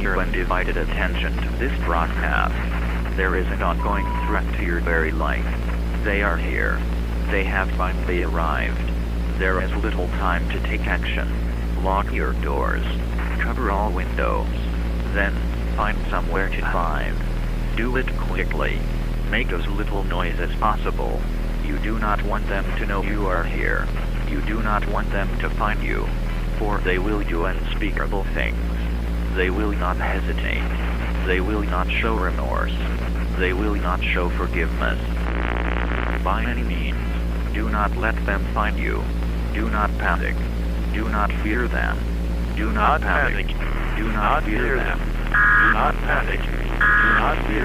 your undivided attention to this broadcast. There is an ongoing threat to your very life. They are here. They have finally arrived. There is little time to take action. Lock your doors. Cover all windows. Then, find somewhere to hide. Do it quickly. Make as little noise as possible. You do not want them to know you are here. You do not want them to find you. For they will do unspeakable things. They will not hesitate. They will not show remorse. They will not show forgiveness. By any means, do not let them find you. Do not panic. Do not fear them. Do not panic. Do not fear them. Do not panic. Do not fear